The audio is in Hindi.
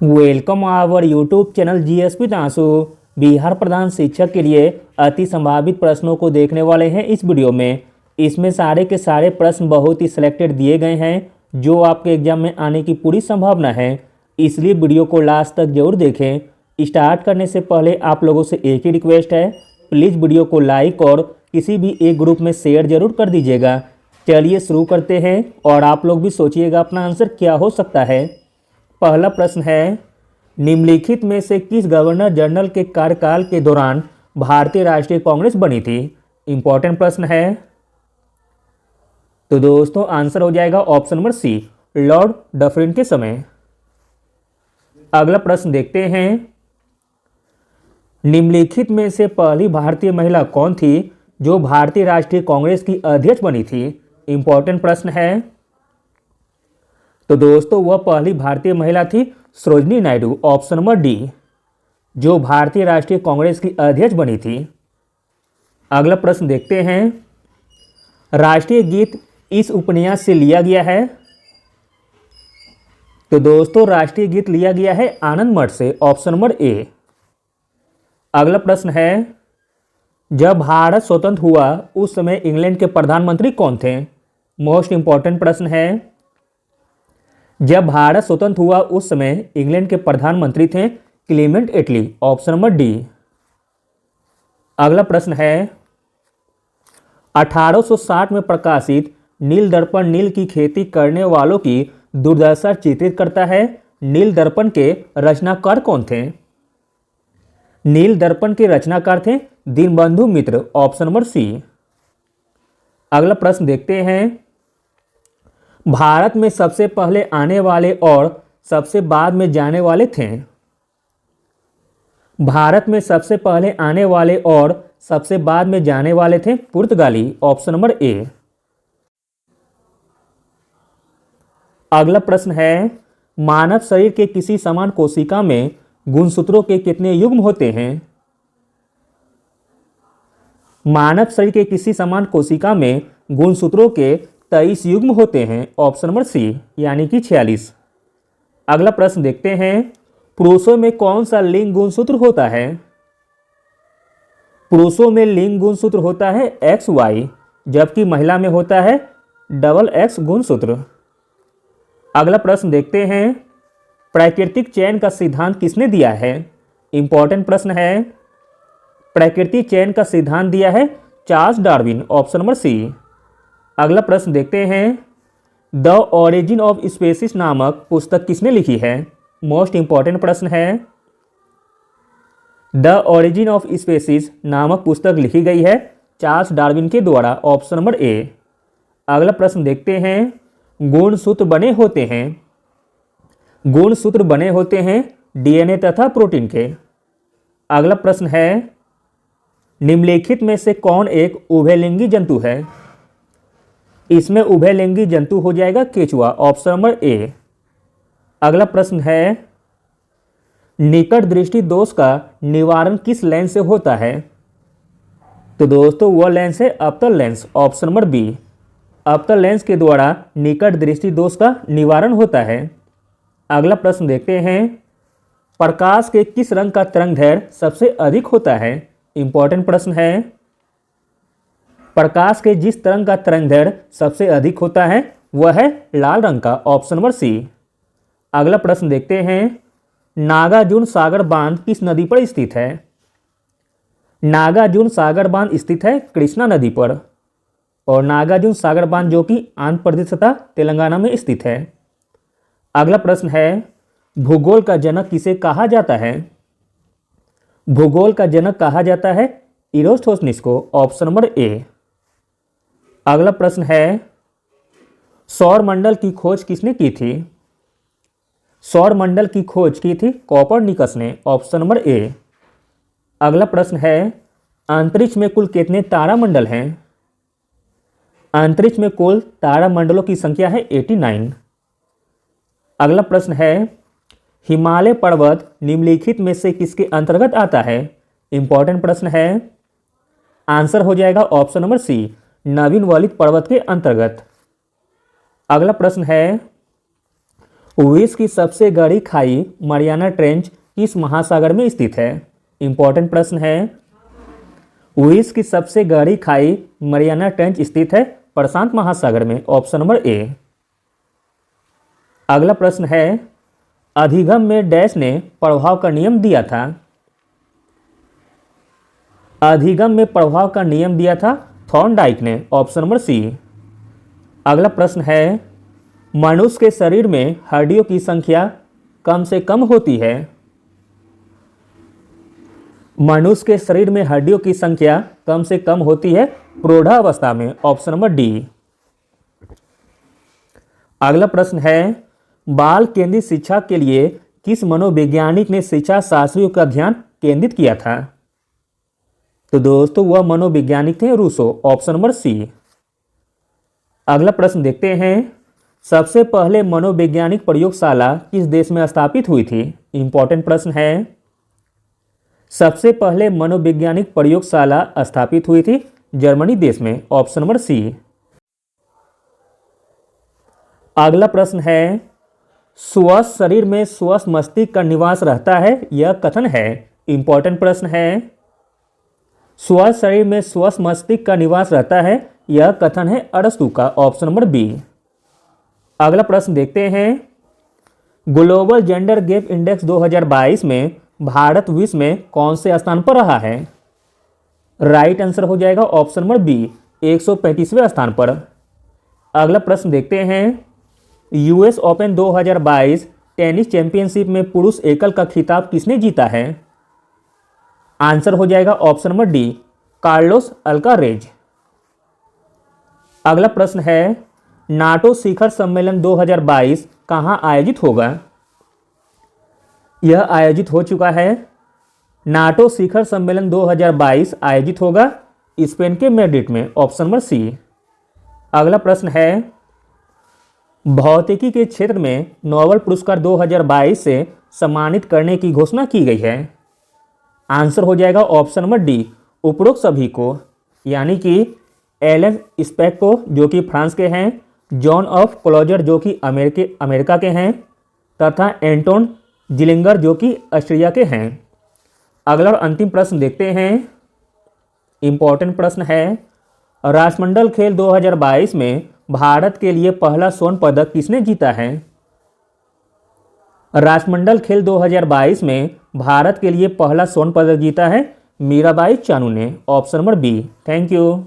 Welcome our YouTube channel GSP तांसु। बिहार प्रधान शिक्षक के लिए अति संभावित प्रश्नों को देखने वाले हैं इस वीडियो में। इसमें सारे के सारे प्रश्न बहुत ही सिलेक्टेड दिए गए हैं जो आपके एग्जाम में आने की पूरी संभावना है, इसलिए वीडियो को लास्ट तक जरूर देखें। स्टार्ट करने से पहले आप लोगों से एक ही रिक्वेस्ट है, प्लीज़ वीडियो को लाइक और किसी भी एक ग्रुप में शेयर जरूर कर दीजिएगा। चलिए शुरू करते हैं और आप लोग भी सोचिएगा अपना आंसर क्या हो सकता है। पहला प्रश्न है, निम्नलिखित में से किस गवर्नर जनरल के कार्यकाल के दौरान भारतीय राष्ट्रीय कांग्रेस बनी थी? इंपॉर्टेंट प्रश्न है। तो दोस्तों आंसर हो जाएगा option number C, Lord Dufferin के समय। अगला प्रश्न देखते हैं, निम्नलिखित में से पहली भारतीय महिला कौन थी जो भारतीय राष्ट्रीय कांग्रेस की अध्यक्ष बनी थी? इंपॉर्टेंट प्रश्न है। तो दोस्तों वह पहली भारतीय महिला थी Sarojini Naidu, option number D, जो भारतीय राष्ट्रीय कांग्रेस की अध्यक्ष बनी थी। अगला प्रश्न देखते हैं, राष्ट्रीय गीत इस उपन्यास से लिया गया है? तो दोस्तों राष्ट्रीय गीत लिया गया है आनंद मठ से, ऑप्शन नंबर ए। अगला प्रश्न है, जब भारत स्वतंत्र हुआ उस समय इंग्लैंड के प्रधानमंत्री कौन थे? मोस्ट इंपॉर्टेंट प्रश्न है। जब भारत स्वतंत्र हुआ उस समय इंग्लैंड के प्रधानमंत्री थे क्लीमेंट एटली, ऑप्शन नंबर डी। अगला प्रश्न है, 1860 में प्रकाशित नील दर्पण नील की खेती करने वालों की दुर्दशा चित्रित करता है। नील दर्पण के रचनाकार कौन थे? नील दर्पण के रचनाकार थे दीनबंधु मित्र, ऑप्शन नंबर सी। अगला प्रश्न देखते हैं, भारत में सबसे पहले आने वाले और सबसे बाद में जाने वाले थे? भारत में सबसे पहले आने वाले और सबसे बाद में जाने वाले थे पुर्तगाली, ऑप्शन नंबर ए। अगला प्रश्न है, मानव शरीर के किसी समान कोशिका में गुणसूत्रों के कितने युग्म होते हैं? मानव शरीर के किसी समान कोशिका में गुणसूत्रों के 23 युग्म होते हैं, ऑप्शन नंबर सी, यानी कि 46। अगला प्रश्न देखते हैं, पुरुषों में कौन सा लिंग गुणसूत्र होता है? पुरुषों में लिंग गुणसूत्र होता है XY, जबकि महिला में होता है XX गुणसूत्र। अगला प्रश्न देखते हैं, प्राकृतिक चयन का सिद्धांत किसने दिया है? इंपॉर्टेंट प्रश्न है। प्राकृतिक चयन का सिद्धांत दिया है Charles Darwin, option number C. अगला प्रश्न देखते हैं, द ओरिजिन ऑफ स्पीसीज नामक पुस्तक किसने लिखी है? मोस्ट इंपॉर्टेंट प्रश्न है। द ओरिजिन ऑफ स्पीसीज नामक पुस्तक लिखी गई है चार्ल्स डार्विन के द्वारा, ऑप्शन नंबर ए। अगला प्रश्न देखते हैं, गुणसूत्र बने होते हैं? गुणसूत्र बने होते हैं डीएनए तथा प्रोटीन के। अगला प्रश्न है, निम्नलिखित में से कौन एक उभयलिंगी जंतु है? इसमें उभयलिंगी जंतु हो जाएगा केचुआ, ऑप्शन नंबर ए। अगला प्रश्न है, निकट दृष्टि दोष का निवारण किस लेंस से होता है? तो दोस्तों वह लेंस है अवतल लेंस, ऑप्शन नंबर बी। अवतल लेंस के द्वारा निकट दृष्टि दोष का निवारण होता है। अगला प्रश्न देखते हैं, प्रकाश के किस रंग का तरंगदैर्घ्य सबसे अधिक होता है? इंपॉर्टेंट प्रश्न है। प्रकाश के जिस तरंग का तरंगदैर्घ्य सबसे अधिक होता है वह है लाल रंग का, ऑप्शन नंबर सी। अगला प्रश्न देखते हैं, नागार्जुन सागर बांध किस नदी पर स्थित है? नागार्जुन सागर बांध स्थित है कृष्णा नदी पर, और नागार्जुन सागर बांध जो कि आंध्र प्रदेश तथा तेलंगाना में स्थित है। अगला प्रश्न है, भूगोल का जनक किसे कहा जाता है? भूगोल का जनक कहा जाता है इरोस्टोथनीस को, ऑप्शन नंबर ए। अगला प्रश्न है, सौर मंडल की खोज किसने की थी? सौर मंडल की खोज की थी कोपरनिकस ने, ऑप्शन नंबर ए। अगला प्रश्न है, अंतरिक्ष में कुल कितने तारामंडल हैं? अंतरिक्ष में कुल तारामंडलों की संख्या है 89। अगला प्रश्न है, हिमालय पर्वत निम्नलिखित में से किसके अंतर्गत आता है? इंपॉर्टेंट प्रश्न है। आंसर हो जाएगा ऑप्शन नंबर सी, नवीन वलित पर्वत के अंतर्गत। अगला प्रश्न है, विश्व की सबसे बड़ी खाई मरियाना ट्रेंच किस महासागर में स्थित है? इंपॉर्टेंट प्रश्न है। विश्व की सबसे बड़ी खाई मरियाना ट्रेंच स्थित है प्रशांत महासागर में। Option number A. अगला प्रश्न है, अधिगम में डैश ने प्रभाव का नियम दिया था? अधिगम में प्रभाव का नियम दिया था थॉर्नडाइक ने। Option number C. अगला प्रश्न है, मनुष्य के शरीर में हड्डियों की संख्या कम से कम होती है? मनुष्य के शरीर में हड्डियों की संख्या कम से कम होती है प्रौढ़ावस्था में। Option number D. अगला प्रश्न है, बाल केंद्रित शिक्षा के लिए किस मनोवैज्ञानिक ने शिक्षा शास्त्रियों का ध्यान केंद्रित किया था? तो दोस्तों वह मनोवैज्ञानिक थे रूसो। Option number C. अगला प्रश्न देखते हैं, सबसे पहले मनोवैज्ञानिक प्रयोगशाला किस देश में स्थापित हुई थी? इंपॉर्टेंट प्रश्न है। सबसे पहले मनोवैज्ञानिक प्रयोगशाला स्थापित हुई थी जर्मनी देश में। Option number C. अगला प्रश्न है, स्वस्थ शरीर में स्वस्थ मस्तिष्क का निवास रहता है, यह कथन है? इंपॉर्टेंट प्रश्न है। स्वस्थ शरीर में स्वस्थ मस्तिष्क का निवास रहता है, यह कथन है अरस्तु का। Option number B. अगला प्रश्न देखते हैं, ग्लोबल जेंडर गैप इंडेक्स 2022 में भारत विश्व में कौन से स्थान पर रहा है? राइट आंसर हो जाएगा ऑप्शन नंबर बी, 135वें स्थान पर। अगला प्रश्न देखते हैं, यूएस ओपन 2022 टेनिस चैंपियनशिप में पुरुष एकल का खिताब किसने जीता है? आंसर हो जाएगा option number D, Carlos Alcaraz. अगला प्रश्न है, नाटो शिखर सम्मेलन 2022 कहाँ आयोजित होगा? यह आयोजित हो चुका है। नाटो शिखर सम्मेलन 2022 आयोजित होगा स्पेन के मैड्रिड में। Option number C. अगला प्रश्न है, भौतिकी के क्षेत्र में नोबेल पुरस्कार 2022 से सम्मानित करने की घोषणा की गई है। आंसर हो जाएगा ऑप्शन नंबर डी, उपरोक्त सभी को, यानी कि एलन स्पेक को जो कि फ्रांस के हैं, जॉन ऑफ क्लोजर जो कि अमेरिका के हैं, तथा एंटोन जिलिंगर जो कि ऑस्ट्रिया के हैं। अगला और अंतिम प्रश्न देखते हैं। इंपॉर्टेंट प्रश्न है, राष्ट्रमंडल खेल 2022 में भारत के लिए पहला स्वर्ण पदक किसने जीता है? राष्ट्रमंडल खेल 2022 में भारत के लिए पहला स्वर्ण पदक जीता है मीराबाई चानू ने। Option number B. Thank you.